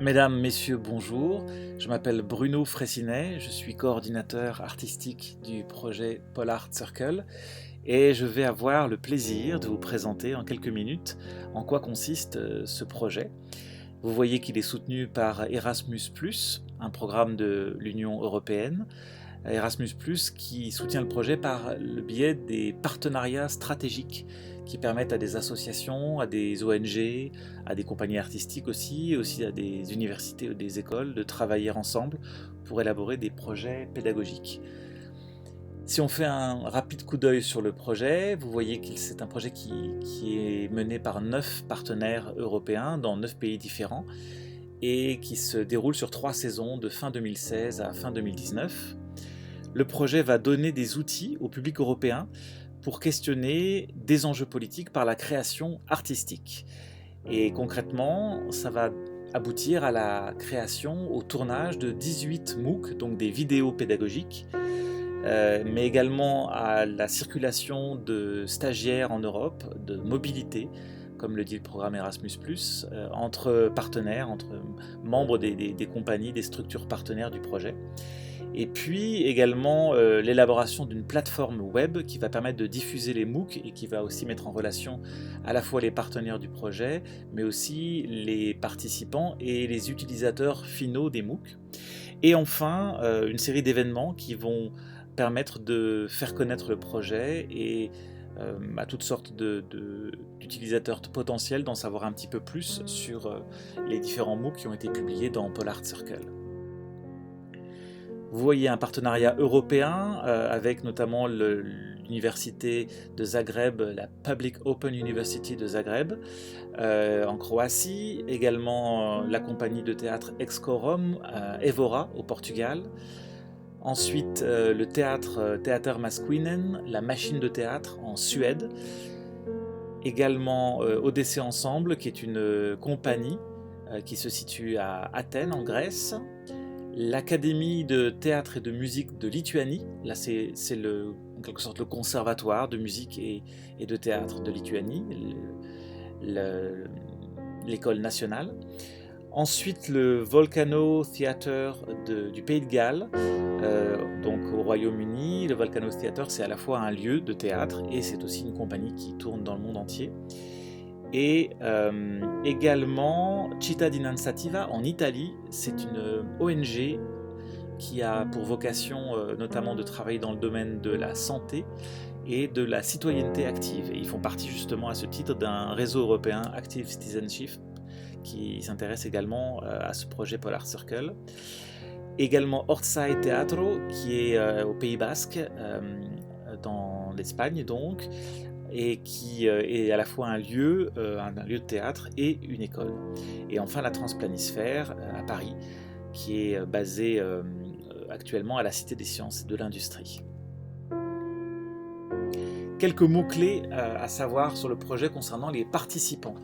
Mesdames, Messieurs, bonjour. Je m'appelle Bruno Fraissinet, je suis coordinateur artistique du projet Pole Art Circle et je vais avoir le plaisir de vous présenter en quelques minutes en quoi consiste ce projet. Vous voyez qu'il est soutenu par Erasmus+, un programme de l'Union européenne. Erasmus+, qui soutient le projet par le biais des partenariats stratégiques qui permettent à des associations, à des ONG, à des compagnies artistiques aussi, et aussi à des universités ou des écoles de travailler ensemble pour élaborer des projets pédagogiques. Si on fait un rapide coup d'œil sur le projet, vous voyez que c'est un projet qui est mené par 9 partenaires européens dans 9 pays différents et qui se déroule sur 3 saisons de fin 2016 à fin 2019. Le projet va donner des outils au public européen pour questionner des enjeux politiques par la création artistique. Et concrètement, ça va aboutir à la création, au tournage de 18 MOOC, donc des vidéos pédagogiques, mais également à la circulation de stagiaires en Europe, de mobilité, comme le dit le programme Erasmus+, entre partenaires, entre membres des compagnies, des structures partenaires du projet. Et puis également l'élaboration d'une plateforme web qui va permettre de diffuser les MOOC et qui va aussi mettre en relation à la fois les partenaires du projet, mais aussi les participants et les utilisateurs finaux des MOOC. Et enfin, une série d'événements qui vont permettre de faire connaître le projet et à toutes sortes d'utilisateurs potentiels d'en savoir un petit peu plus sur les différents MOOC qui ont été publiés dans Pole Art Circle. Vous voyez un partenariat européen avec notamment l'université de Zagreb, la Public Open University de Zagreb, en Croatie, également la compagnie de théâtre Excorum, Evora au Portugal. Ensuite, le théâtre Theater Masquinen, la machine de théâtre en Suède. Également Odyssée Ensemble, qui est une compagnie qui se situe à Athènes, en Grèce. L'Académie de théâtre et de musique de Lituanie, là c'est en quelque sorte le conservatoire de musique et de théâtre de Lituanie, l'école nationale. Ensuite le Volcano Theatre du Pays de Galles, donc au Royaume-Uni. Le Volcano Theatre, c'est à la fois un lieu de théâtre et c'est aussi une compagnie qui tourne dans le monde entier. Et également Cittadinanzativa en Italie, c'est une ONG qui a pour vocation notamment de travailler dans le domaine de la santé et de la citoyenneté active. Et ils font partie justement à ce titre d'un réseau européen Active Citizenship qui s'intéresse également à ce projet Pole Art Circle. Également Ortsai Teatro qui est au Pays Basque, dans l'Espagne donc, et qui est à la fois un lieu de théâtre et une école. Et enfin la Transplanisphère à Paris, qui est basée actuellement à la Cité des Sciences et de l'Industrie. Quelques mots-clés à savoir sur le projet concernant les participants.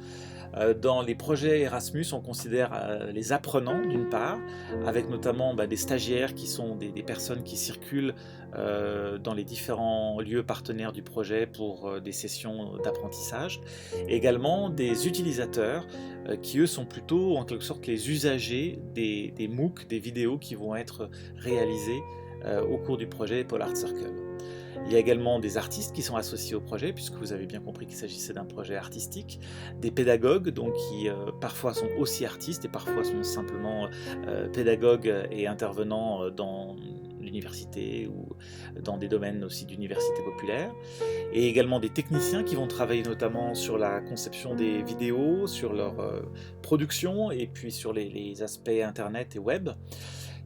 Dans les projets Erasmus, on considère les apprenants d'une part, avec notamment des stagiaires qui sont des personnes qui circulent dans les différents lieux partenaires du projet pour des sessions d'apprentissage. Également des utilisateurs qui eux sont plutôt en quelque sorte les usagers des MOOC, des vidéos qui vont être réalisées au cours du projet Pole Art Circle. Il y a également des artistes qui sont associés au projet, puisque vous avez bien compris qu'il s'agissait d'un projet artistique, des pédagogues donc qui parfois sont aussi artistes et parfois sont simplement pédagogues et intervenants dans l'université ou dans des domaines aussi d'université populaire, et également des techniciens qui vont travailler notamment sur la conception des vidéos, sur leur production et puis sur les aspects internet et web,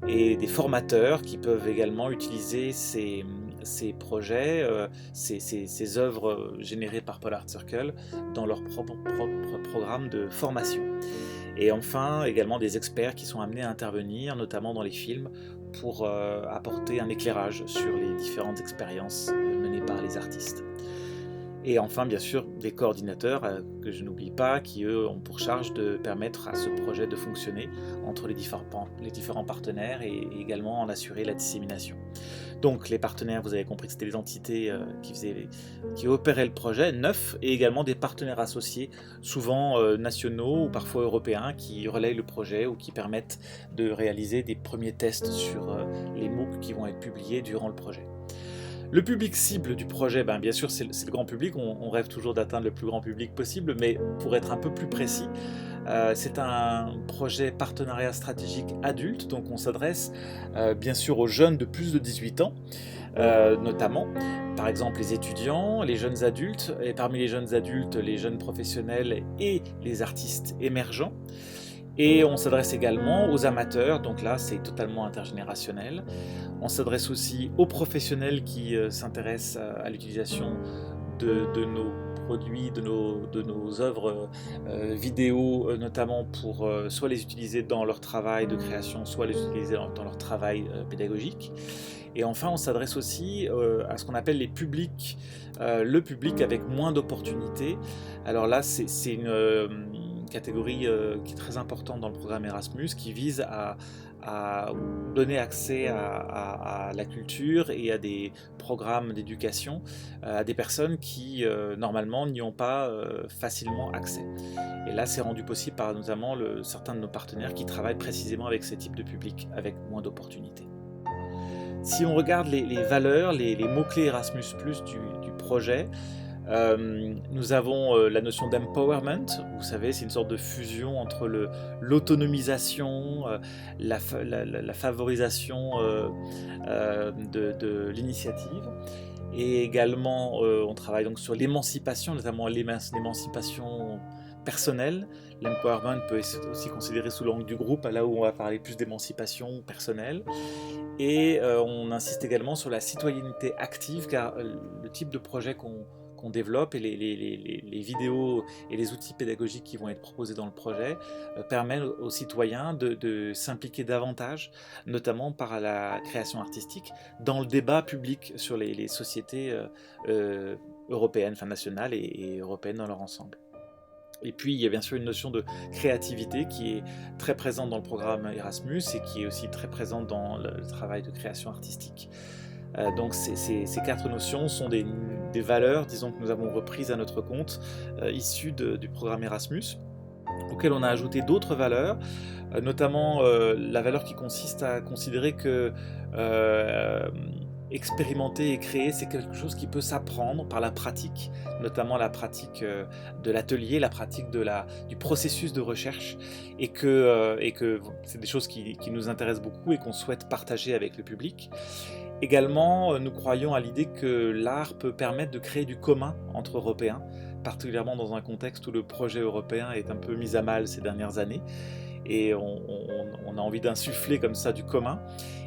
et des formateurs qui peuvent également utiliser ces projets, ces œuvres générées par Pole Art Circle dans leur propre programme de formation. Et enfin, également des experts qui sont amenés à intervenir, notamment dans les films, pour apporter un éclairage sur les différentes expériences menées par les artistes. Et enfin, bien sûr, des coordinateurs que je n'oublie pas, qui eux ont pour charge de permettre à ce projet de fonctionner entre les différents partenaires et également en assurer la dissémination. Donc les partenaires, vous avez compris que c'était les entités qui opéraient le projet, 9, et également des partenaires associés, souvent nationaux ou parfois européens, qui relayent le projet ou qui permettent de réaliser des premiers tests sur les MOOC qui vont être publiés durant le projet. Le public cible du projet, bien sûr, c'est le grand public. On rêve toujours d'atteindre le plus grand public possible, mais pour être un peu plus précis, c'est un projet partenariat stratégique adulte, donc on s'adresse bien sûr aux jeunes de plus de 18 ans, notamment, par exemple les étudiants, les jeunes adultes, et parmi les jeunes adultes, les jeunes professionnels et les artistes émergents. Et on s'adresse également aux amateurs, donc là c'est totalement intergénérationnel. On s'adresse aussi aux professionnels qui s'intéressent à l'utilisation de nos produits, de nos œuvres vidéo, notamment pour soit les utiliser dans leur travail de création, soit les utiliser dans leur travail pédagogique. Et enfin, on s'adresse aussi à ce qu'on appelle les publics, le public avec moins d'opportunités. Alors là, c'est une catégorie qui est très importante dans le programme Erasmus, qui vise à donner accès à la culture et à des programmes d'éducation à des personnes qui normalement n'y ont pas facilement accès. Et là, c'est rendu possible par notamment certains de nos partenaires qui travaillent précisément avec ce type de public, avec moins d'opportunités. Si on regarde les valeurs, les mots-clés Erasmus+, du projet, nous avons la notion d'empowerment. Vous savez, c'est une sorte de fusion entre l'autonomisation, la favorisation de l'initiative. Et également, on travaille donc sur l'émancipation, notamment l'émancipation personnelle. L'empowerment peut être aussi considéré sous l'angle du groupe, là où on va parler plus d'émancipation personnelle. Et on insiste également sur la citoyenneté active, car le type de projet qu'on développe et les vidéos et les outils pédagogiques qui vont être proposés dans le projet permettent aux citoyens de s'impliquer davantage, notamment par la création artistique, dans le débat public sur les sociétés européennes, enfin nationales et européennes dans leur ensemble. Et puis il y a bien sûr une notion de créativité qui est très présente dans le programme Erasmus et qui est aussi très présente dans le travail de création artistique. Donc ces 4 notions sont des valeurs, disons, que nous avons reprises à notre compte, issues du programme Erasmus, auxquelles on a ajouté d'autres valeurs, notamment la valeur qui consiste à considérer que expérimenter et créer, c'est quelque chose qui peut s'apprendre par la pratique, notamment la pratique de l'atelier, la pratique du processus de recherche, et que c'est des choses qui nous intéressent beaucoup et qu'on souhaite partager avec le public. Également, nous croyons à l'idée que l'art peut permettre de créer du commun entre Européens, particulièrement dans un contexte où le projet européen est un peu mis à mal ces dernières années. Et on a envie d'insuffler comme ça du commun,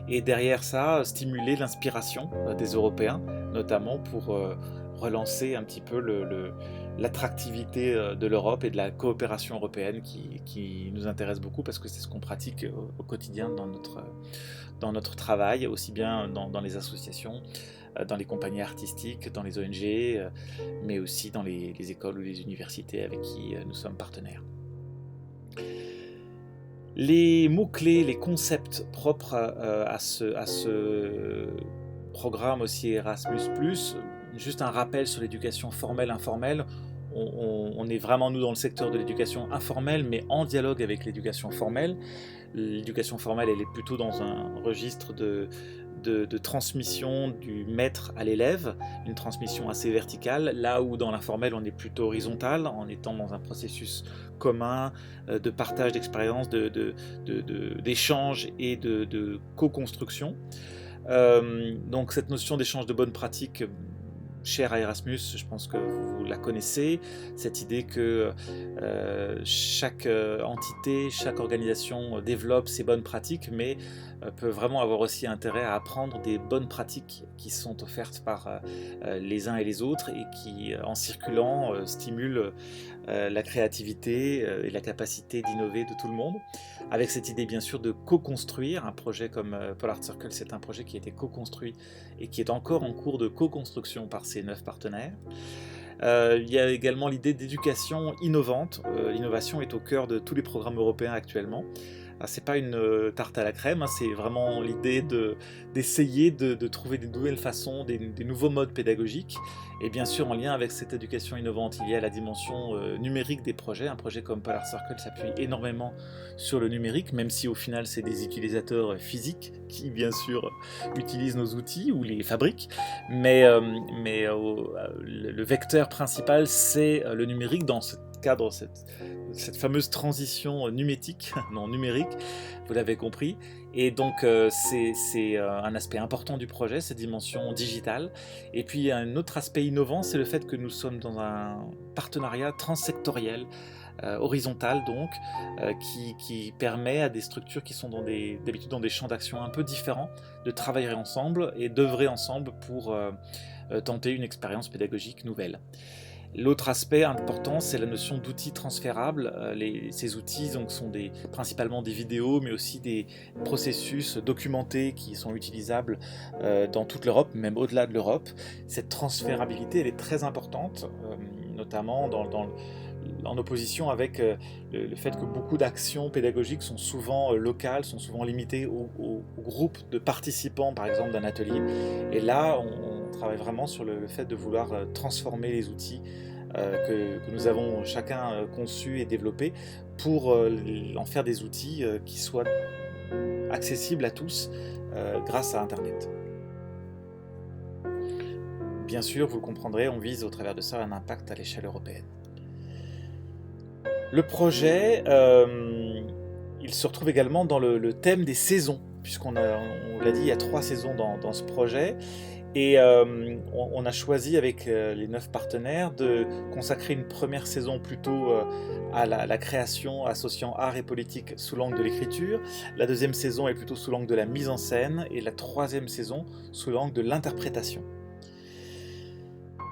et derrière ça, stimuler l'inspiration des Européens, notamment pour relancer un petit peu l'attractivité de l'Europe et de la coopération européenne qui nous intéresse beaucoup, parce que c'est ce qu'on pratique au quotidien dans notre travail, aussi bien dans les associations, dans les compagnies artistiques, dans les ONG, mais aussi dans les écoles ou les universités avec qui nous sommes partenaires. Les mots-clés, les concepts propres à ce programme aussi Erasmus+, juste un rappel sur l'éducation formelle, informelle. On est vraiment, nous, dans le secteur de l'éducation informelle, mais en dialogue avec l'éducation formelle. L'éducation formelle, elle est plutôt dans un registre de transmission du maître à l'élève, une transmission assez verticale, là où dans l'informel on est plutôt horizontal, en étant dans un processus commun de partage d'expériences, d'échange et de co-construction. Donc cette notion d'échange de bonnes pratiques, chère à Erasmus, je pense que vous la connaissez, cette idée que chaque entité, chaque organisation développe ses bonnes pratiques, mais peut vraiment avoir aussi intérêt à apprendre des bonnes pratiques qui sont offertes par les uns et les autres, et qui, en circulant, stimulent la créativité et la capacité d'innover de tout le monde, avec cette idée bien sûr de co-construire. Un projet comme Polar Circle, c'est un projet qui a été co-construit et qui est encore en cours de co-construction par ces 9 partenaires. Il y a également l'idée d'éducation innovante. L'innovation est au cœur de tous les programmes européens actuellement. C'est pas une tarte à la crème, hein, c'est vraiment l'idée d'essayer de trouver des nouvelles façons, des nouveaux modes pédagogiques. Et bien sûr, en lien avec cette éducation innovante, il y a la dimension numérique des projets. Un projet comme Polar Circle s'appuie énormément sur le numérique, même si au final, c'est des utilisateurs physiques qui, bien sûr, utilisent nos outils ou les fabriquent. Le vecteur principal, c'est le numérique dans ce cadre, cette fameuse transition numétique, non numérique, vous l'avez compris. Et donc c'est un aspect important du projet, cette dimension digitale. Et puis un autre aspect innovant, c'est le fait que nous sommes dans un partenariat transsectoriel, horizontal donc, qui permet à des structures qui sont d'habitude dans des champs d'action un peu différents de travailler ensemble et d'œuvrer ensemble pour tenter une expérience pédagogique nouvelle. L'autre aspect important, c'est la notion d'outils transférables. Ces outils donc, sont principalement des vidéos, mais aussi des processus documentés qui sont utilisables dans toute l'Europe, même au-delà de l'Europe. Cette transférabilité, elle est très importante, notamment en opposition avec le fait que beaucoup d'actions pédagogiques sont souvent locales, sont souvent limitées au groupe de participants, par exemple, d'un atelier. Et là, on travaille vraiment sur le fait de vouloir transformer les outils que nous avons chacun conçus et développés pour en faire des outils qui soient accessibles à tous grâce à Internet. Bien sûr, vous le comprendrez, on vise au travers de ça un impact à l'échelle européenne. Le projet, il se retrouve également dans le thème des saisons, puisqu'on l'a dit, il y a 3 saisons dans ce projet. Et on a choisi avec les 9 partenaires de consacrer une première saison plutôt à la création associant art et politique sous l'angle de l'écriture. La deuxième saison est plutôt sous l'angle de la mise en scène et la troisième saison sous l'angle de l'interprétation.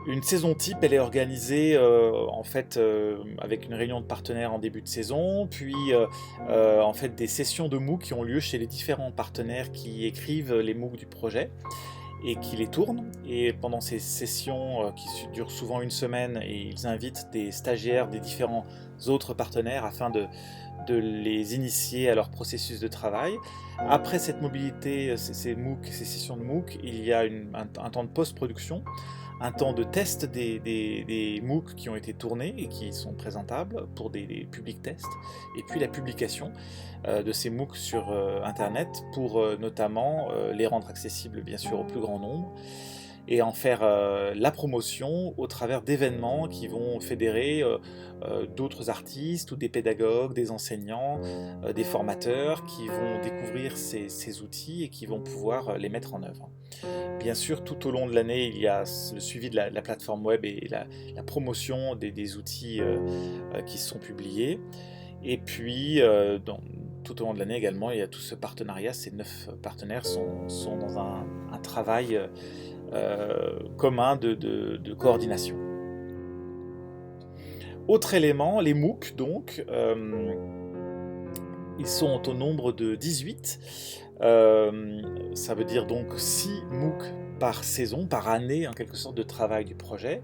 Une saison type, elle est organisée avec une réunion de partenaires en début de saison, puis en fait des sessions de MOOC qui ont lieu chez les différents partenaires qui écrivent les MOOC du projet et qui les tournent. Et pendant ces sessions qui durent souvent une semaine, et ils invitent des stagiaires des différents autres partenaires afin de les initier à leur processus de travail. Après cette mobilité, ces MOOC, ces sessions de MOOC, il y a un temps de post-production, un temps de test des MOOC qui ont été tournés et qui sont présentables pour des public tests, et puis la publication de ces MOOC sur Internet pour notamment les rendre accessibles bien sûr au plus grand nombre et en faire la promotion au travers d'événements qui vont fédérer d'autres artistes ou des pédagogues, des enseignants, des formateurs qui vont découvrir ces outils et qui vont pouvoir les mettre en œuvre. Bien sûr, tout au long de l'année, il y a le suivi de la plateforme web et la promotion des outils qui sont publiés. Et puis, tout au long de l'année également, il y a tout ce partenariat. Ces 9 partenaires sont dans un travail commun de coordination. Autre élément, les MOOC, donc, ils sont au nombre de 18. Ça veut dire donc 6 MOOC par saison, par année en quelque sorte de travail du projet.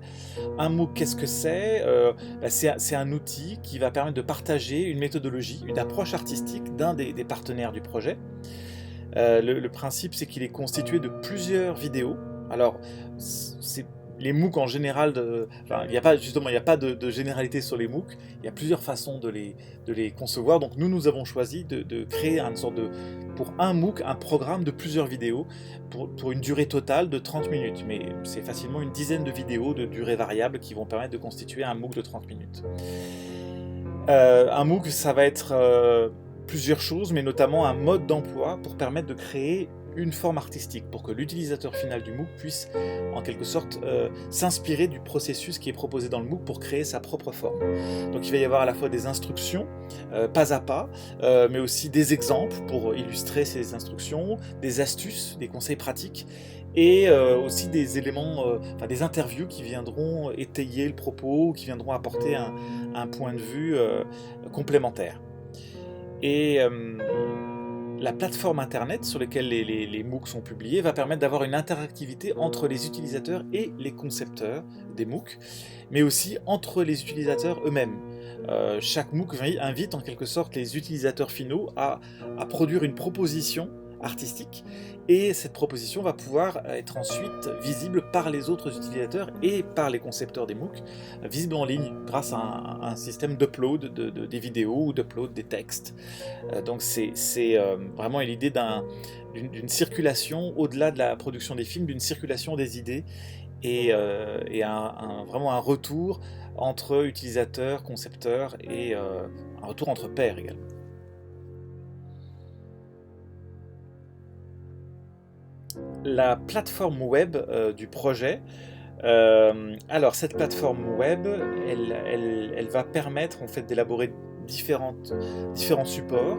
Un MOOC, qu'est-ce que c'est? C'est un outil qui va permettre de partager une méthodologie, une approche artistique d'un des partenaires du projet. Le principe, c'est qu'il est constitué de plusieurs vidéos. Alors, les MOOC en général, il n'y a pas de généralité sur les MOOC, il y a plusieurs façons de les concevoir. Donc nous avons choisi de créer pour un MOOC, un programme de plusieurs vidéos pour une durée totale de 30 minutes. Mais c'est facilement une dizaine de vidéos de durée variable qui vont permettre de constituer un MOOC de 30 minutes. Un MOOC, ça va être plusieurs choses, mais notamment un mode d'emploi pour permettre de créer une forme artistique, pour que l'utilisateur final du MOOC puisse en quelque sorte s'inspirer du processus qui est proposé dans le MOOC pour créer sa propre forme. Donc il va y avoir à la fois des instructions pas à pas, mais aussi des exemples pour illustrer ces instructions, des astuces, des conseils pratiques, et aussi des éléments, des interviews qui viendront étayer le propos, ou qui viendront apporter un point de vue complémentaire. Et La plateforme internet sur laquelle les MOOC sont publiés va permettre d'avoir une interactivité entre les utilisateurs et les concepteurs des MOOC, mais aussi entre les utilisateurs eux-mêmes. Chaque MOOC invite en quelque sorte les utilisateurs finaux à produire une proposition artistique, et cette proposition va pouvoir être ensuite visible par les autres utilisateurs et par les concepteurs des MOOC, visible en ligne grâce à un système d'upload des vidéos ou d'upload des textes. Donc c'est vraiment l'idée d'une circulation, au-delà de la production des films, d'une circulation des idées et vraiment un retour entre utilisateurs, concepteurs et un retour entre pairs également. La plateforme web du projet. Alors cette plateforme web, elle va permettre en fait d'élaborer différents supports.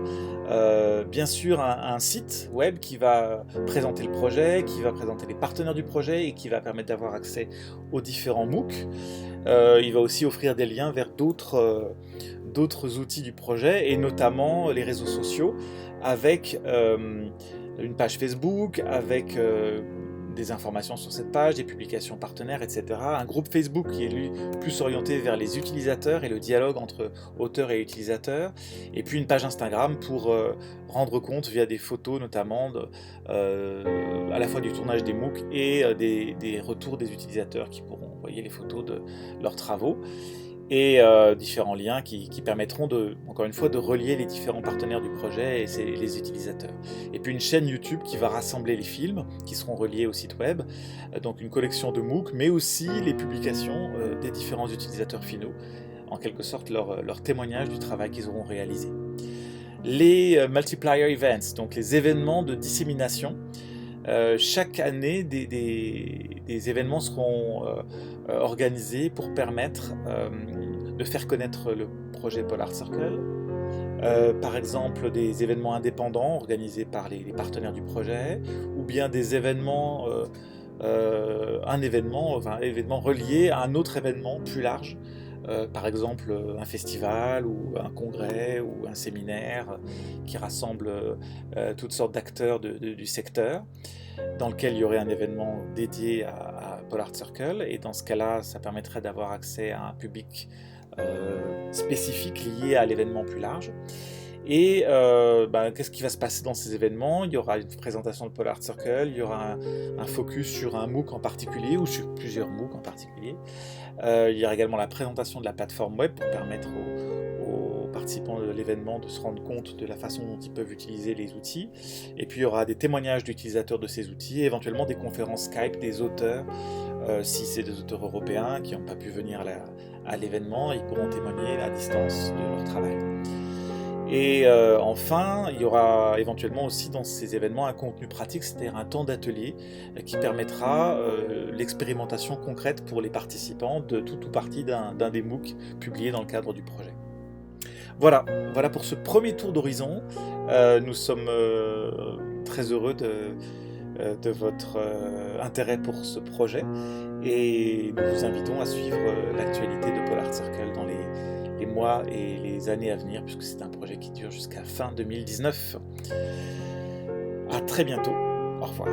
Bien sûr un site web qui va présenter le projet, qui va présenter les partenaires du projet et qui va permettre d'avoir accès aux différents MOOC. Il va aussi offrir des liens vers d'autres outils du projet et notamment les réseaux sociaux avec une page Facebook, avec des informations sur cette page, des publications partenaires, etc. Un groupe Facebook qui est lui plus orienté vers les utilisateurs et le dialogue entre auteurs et utilisateurs, et puis une page Instagram pour rendre compte via des photos notamment à la fois du tournage des MOOC et des retours des utilisateurs qui pourront envoyer les photos de leurs travaux, et différents liens qui permettront encore une fois de relier les différents partenaires du projet et les utilisateurs. Et puis une chaîne YouTube qui va rassembler les films qui seront reliés au site web, donc une collection de MOOC, mais aussi les publications des différents utilisateurs finaux, en quelque sorte leur témoignage du travail qu'ils auront réalisé. Les multiplier events, donc les événements de dissémination. Chaque année, des événements seront organisés pour permettre de faire connaître le projet Polar Circle. Par exemple, des événements indépendants organisés par les partenaires du projet, ou bien des événements, un événement relié à un autre événement plus large. Par exemple un festival ou un congrès ou un séminaire qui rassemble toutes sortes d'acteurs du secteur, dans lequel il y aurait un événement dédié à Polar Circle, et dans ce cas-là ça permettrait d'avoir accès à un public spécifique lié à l'événement plus large. Et qu'est-ce qui va se passer dans ces événements? Il y aura une présentation de Polar Circle, il y aura un focus sur un MOOC en particulier ou sur plusieurs MOOC en particulier. Il y aura également la présentation de la plateforme web pour permettre aux participants de l'événement de se rendre compte de la façon dont ils peuvent utiliser les outils. Et puis il y aura des témoignages d'utilisateurs de ces outils et éventuellement des conférences Skype des auteurs. Si c'est des auteurs européens qui n'ont pas pu venir à l'événement, ils pourront témoigner à distance de leur travail. Et enfin, il y aura éventuellement aussi dans ces événements un contenu pratique, c'est-à-dire un temps d'atelier qui permettra l'expérimentation concrète pour les participants de tout ou partie d'un des MOOC publiés dans le cadre du projet. Voilà pour ce premier tour d'horizon. Nous sommes très heureux de votre intérêt pour ce projet, et nous vous invitons à suivre l'actualité de Polar Circle dans les mois et les années à venir, puisque c'est un projet qui dure jusqu'à fin 2019. À très bientôt, au revoir.